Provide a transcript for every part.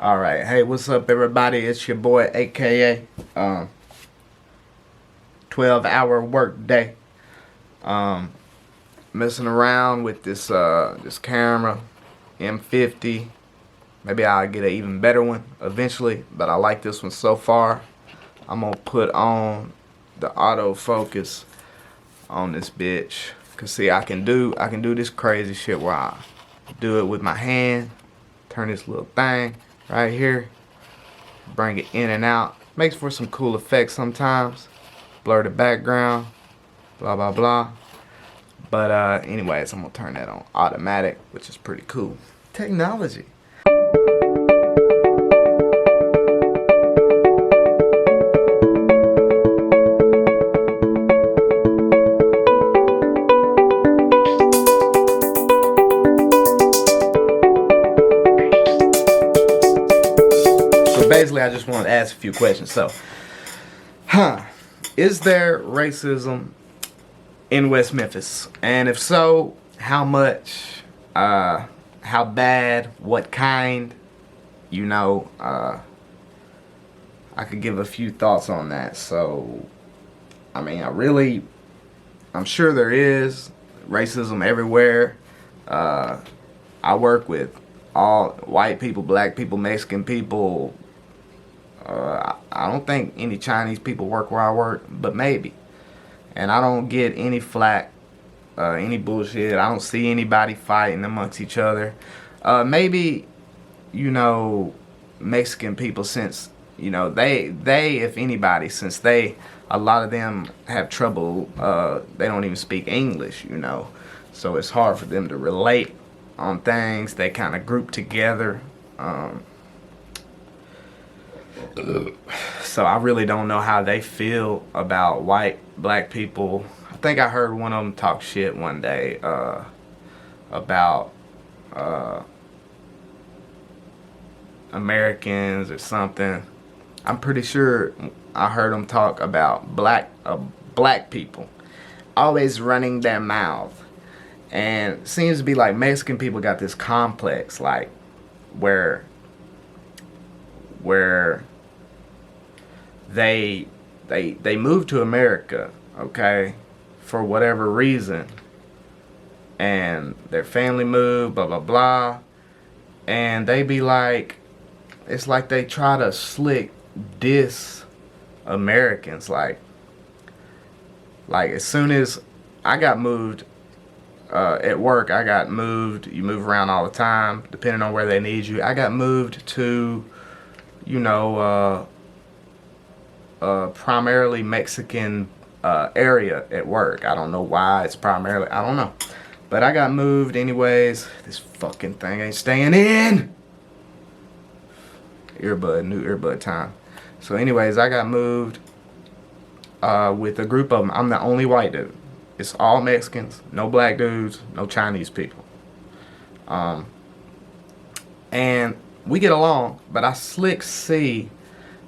Alright, hey, what's up everybody? It's your boy aka 12-hour work day. Messing around with this camera, M50. Maybe I'll get an even better one eventually, but I like this one so far. I'm gonna put on the autofocus on this bitch. Cause see, I can do this crazy shit where I do it with my hand, turn this little thing right here, bring it in and out. Makes for some cool effects sometimes. Blur the background, blah blah blah. But anyways, I'm gonna turn that on automatic, which is pretty cool. Technology. Basically, I just want to ask a few questions. So, is there racism in West Memphis? And if so, how much? How bad? What kind? You know, I could give a few thoughts on that. So, I mean, I'm sure there is racism everywhere. I work with all white people, black people, Mexican people. I don't think any Chinese people work where I work, but maybe. And I don't get any flack, any bullshit. I don't see anybody fighting amongst each other. Maybe, you know, Mexican people, since, you know, they if anybody, since a lot of them have trouble, they don't even speak English, you know. So it's hard for them to relate on things. They kind of group together. So I really don't know how they feel about white, black people. I think I heard one of them talk shit one day about Americans or something. I'm pretty sure I heard them talk about black people always running their mouth. And it seems to be like Mexican people got this complex, like where they moved to America, okay, for whatever reason, and their family moved, blah blah blah, and they be like, it's like they try to slick diss Americans, like as soon as I got moved at work, I got moved. You move around all the time depending on where they need you. I got moved to, you know, primarily Mexican area at work. I don't know why it's primarily, I don't know, but I got moved anyways. This fucking thing ain't staying in. New earbud time. So anyways, I got moved with a group of them. I'm the only white dude. It's all Mexicans, no black dudes, no Chinese people. And we get along, but I slick see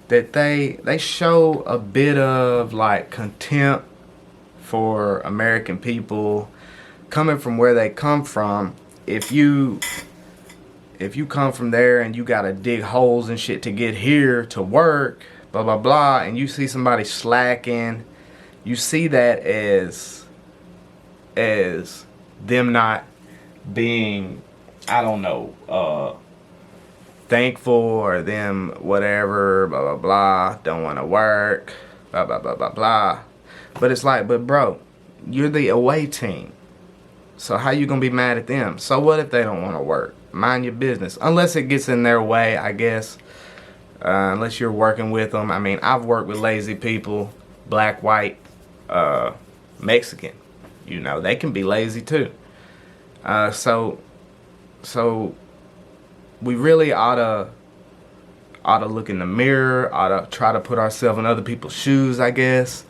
that they show a bit of like contempt for American people coming from where they come from. If you come from there and you gotta dig holes and shit to get here to work, blah blah blah, and you see somebody slacking, you see that as them not being, I don't know, thankful, or them whatever, blah blah blah, don't want to work, blah blah blah blah blah. But it's like, but bro, you're the away team, so how you gonna be mad at them? So what if they don't want to work? Mind your business, unless it gets in their way, I guess. Unless you're working with them. I mean, I've worked with lazy people, black, white, Mexican. You know, they can be lazy too. So we really ought to look in the mirror, ought to try to put ourselves in other people's shoes, I guess.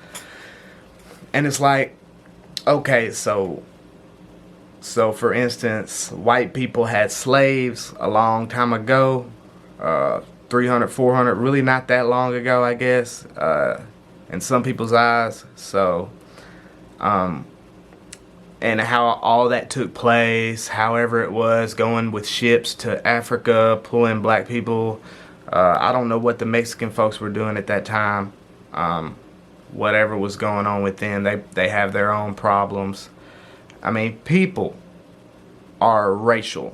And it's like, okay, so for instance, white people had slaves a long time ago, 300, 400, really not that long ago, I guess, in some people's eyes. So and how all that took place, however it was, going with ships to Africa, pulling black people. I don't know what the Mexican folks were doing at that time. Whatever was going on with them, they have their own problems. I mean, people are racist,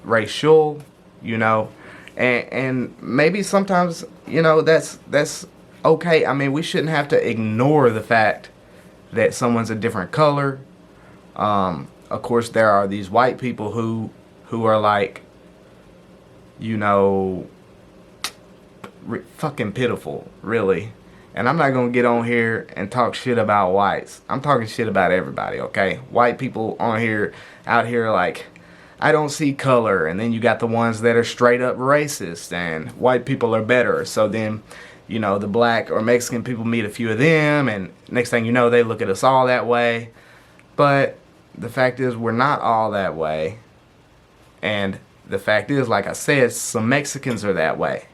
racial, you know, and maybe sometimes, you know, that's okay. I mean, we shouldn't have to ignore the fact that someone's a different color. Of course, there are these white people who are like, you know, fucking pitiful, really. And I'm not gonna get on here and talk shit about whites. I'm talking shit about everybody, okay? White people out here like, I don't see color, and then you got the ones that are straight up racist, and white people are better. So then, you know, the black or Mexican people meet a few of them, and next thing you know, they look at us all that way. But the fact is, we're not all that way. And the fact is, like I said, some Mexicans are that way.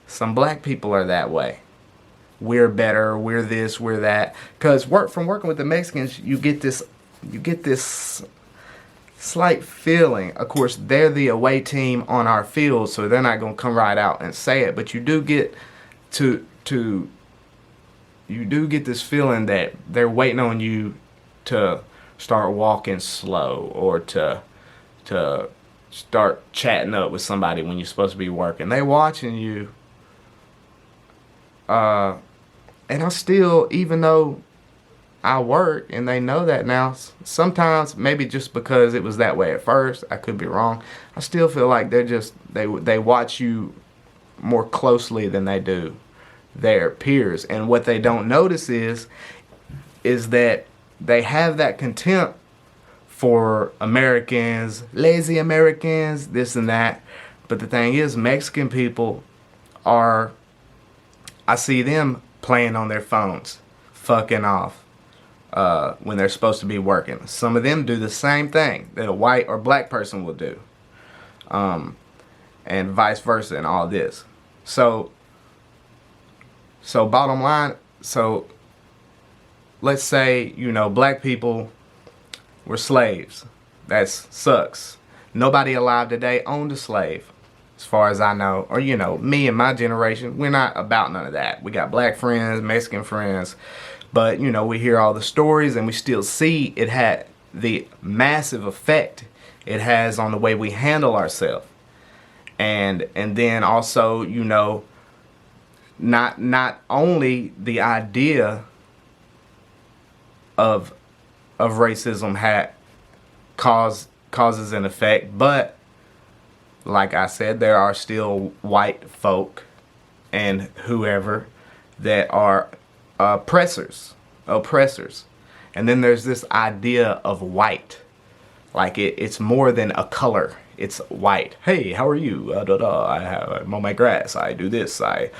Some black people are that way. We're better, we're this, we're that. Because from working with the Mexicans, you get this slight feeling. Of course, they're the away team on our field, so they're not going to come right out and say it. But you do get this feeling that they're waiting on you to start walking slow, or to start chatting up with somebody when you're supposed to be working. They watching you. And I still, even though I work and they know that now, sometimes, maybe just because it was that way at first, I could be wrong, I still feel like they watch you more closely than they do their peers. And what they don't notice is that they have that contempt for Americans, lazy Americans, this and that. But the thing is, Mexican people I see them playing on their phones, fucking off, when they're supposed to be working. Some of them do the same thing that a white or black person will do, and vice versa, and all this. So bottom line, let's say, you know, black people were slaves. That sucks. Nobody alive today owned a slave, as far as I know. Or, you know, me and my generation, we're not about none of that. We got black friends, Mexican friends. But, you know, we hear all the stories, and we still see it had the massive effect it has on the way we handle ourselves. And then also, you know, not only the idea of racism causes an effect, but like I said, there are still white folk and whoever that are oppressors. And then there's this idea of white, like it's more than a color. It's white. Hey, how are you? I'm on my grass. I do this. I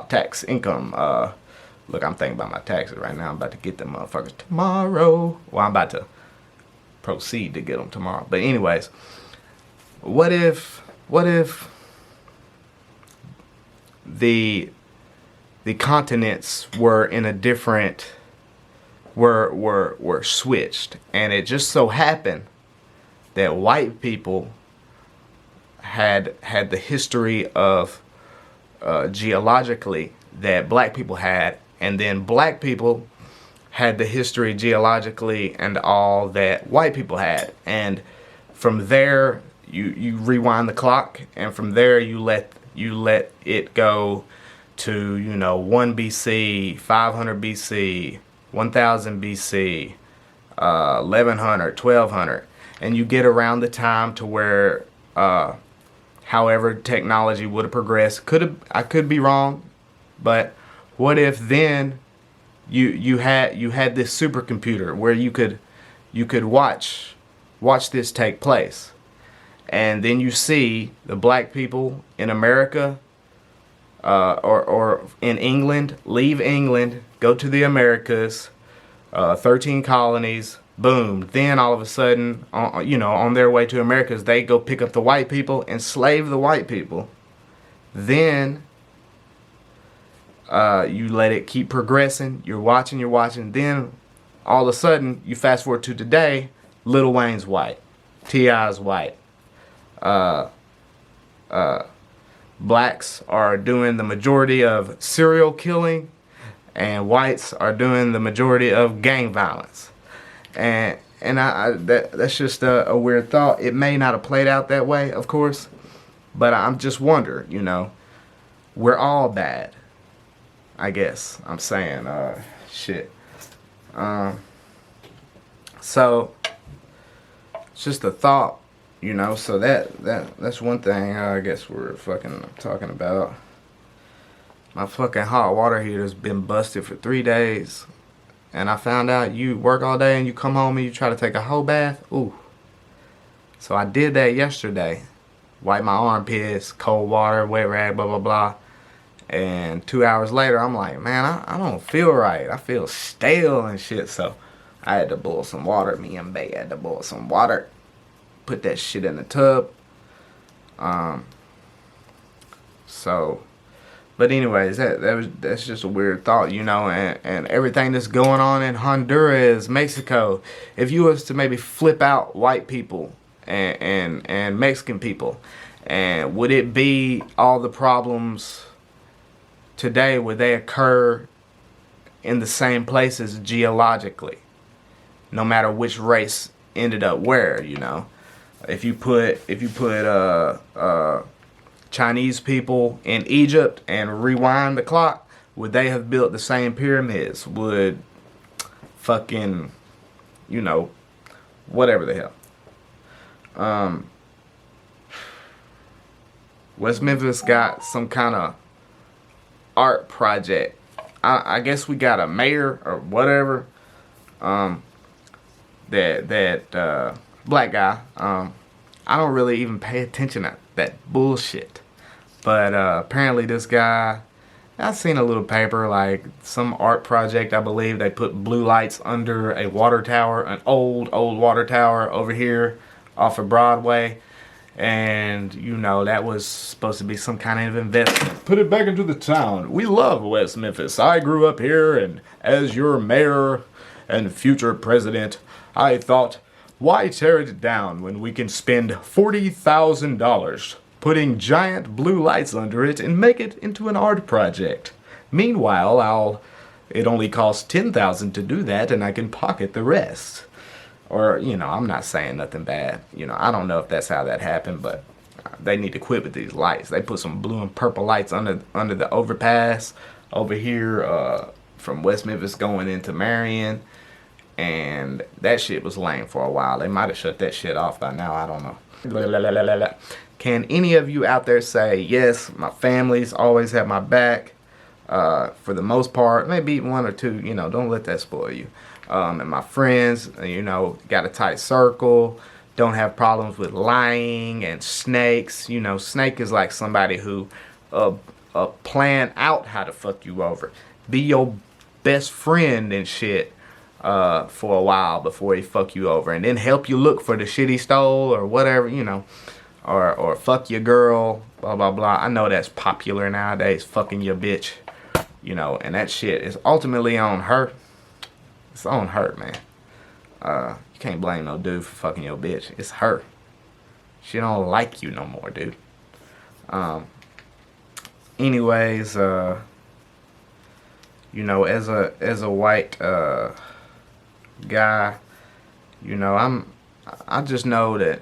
tax income. Look, I'm thinking about my taxes right now. I'm about to get them motherfuckers tomorrow. Well, I'm about to proceed to get them tomorrow. But anyways, what if the continents were in a different, were switched, and it just so happened that white people had the history of geologically that black people had, and then black people had the history geologically and all that white people had. And from there, you rewind the clock, and from there you let it go to, you know, 1 BC, 500 BC, 1000 BC, 1100, 1200, and you get around the time to where however technology would have progressed. I could be wrong, but what if then you had this supercomputer where you could watch this take place, and then you see the black people in America or in England leave England, go to the Americas, 13 colonies, boom. Then all of a sudden, on their way to Americas, they go pick up the white people, enslave the white people. Then you let it keep progressing. You're watching. Then all of a sudden, you fast forward to today, Lil Wayne's white, T.I.'s white. Blacks are doing the majority of serial killing, and whites are doing the majority of gang violence. And that's just a weird thought. It may not have played out that way, of course, but I'm just wondering, you know, we're all bad, I guess I'm saying. Shit. So it's just a thought, you know. So that's one thing I guess we're fucking talking about. My fucking hot water heater's been busted for 3 days. And I found out you work all day and you come home and you try to take a whole bath. Ooh. So I did that yesterday. Wiped my armpits, cold water, wet rag, blah, blah, blah. And 2 hours later, I'm like, man, I don't feel right. I feel stale and shit. So I had to boil some water. Me and Bay had to boil some water. Put that shit in the tub. But anyways, that's just a weird thought, you know, and everything that's going on in Honduras, Mexico. If you was to maybe flip out white people and Mexican people, and would it be all the problems today, would they occur in the same places geologically, no matter which race ended up where, you know? If you put Chinese people in Egypt and rewind the clock, would they have built the same pyramids? Would fucking, you know, whatever the hell. West Memphis got some kind of art project. I guess we got a mayor or whatever. That black guy. I don't really even pay attention to that bullshit. But apparently this guy, I've seen a little paper, like some art project, I believe. They put blue lights under a water tower, an old water tower over here off of Broadway. And, you know, that was supposed to be some kind of investment. Put it back into the town. We love West Memphis. I grew up here, and as your mayor and future president, I thought, why tear it down when we can spend $40,000 putting giant blue lights under it and make it into an art project? Meanwhile, it only costs $10,000 to do that, and I can pocket the rest. Or, you know, I'm not saying nothing bad. You know, I don't know if that's how that happened, but they need to quit with these lights. They put some blue and purple lights under the overpass over here from West Memphis going into Marion. And that shit was lame for a while. They might have shut that shit off by now. I don't know. Can any of you out there say, yes, my family's always had my back for the most part? Maybe one or two, you know, don't let that spoil you. And my friends, you know, got a tight circle. Don't have problems with lying and snakes. You know, snake is like somebody who plan out how to fuck you over. Be your best friend and shit. For a while before he fuck you over, and then help you look for the shit he stole or whatever, you know, or fuck your girl, blah blah blah. I know that's popular nowadays, fucking your bitch, you know, and that shit is ultimately on her. It's on her, man. You can't blame no dude for fucking your bitch. It's her. She don't like you no more, dude. Anyways, you know, as a white guy, you know, I just know that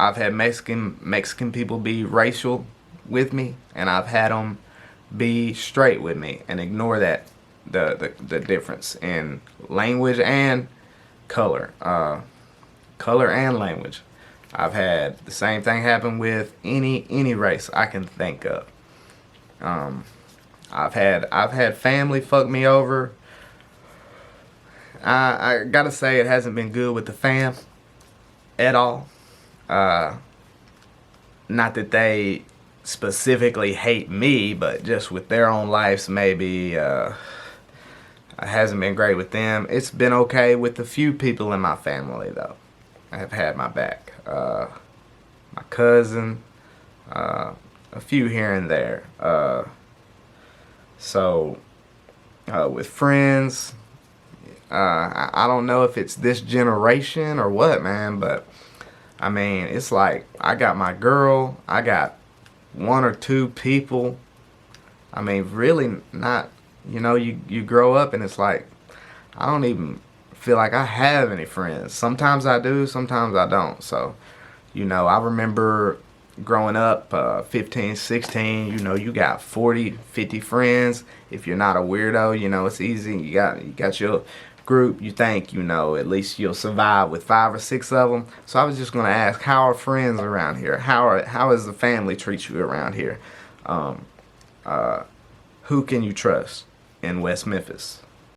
I've had Mexican people be racial with me, and I've had them be straight with me, and ignore that the difference in language and color, color and language. I've had the same thing happen with any race I can think of. I've had family fuck me over. I gotta say, it hasn't been good with the fam at all. Not that they specifically hate me, but just with their own lives, maybe it hasn't been great with them. It's been okay with the few people in my family, though. I have had my back. My cousin, a few here and there. So with friends. I don't know if it's this generation or what, man, but I mean, it's like I got my girl, I got one or two people. I mean, really not, you grow up and it's like, I don't even feel like I have any friends. Sometimes I do, sometimes I don't. So, I remember growing up, 15, 16, you got 40, 50 friends. If you're not a weirdo, it's easy. You got your group. You think, at least you'll survive with 5 or 6 of them. So I was just going to ask, how are friends around here? How is the family treat you around here? Who can you trust in West Memphis?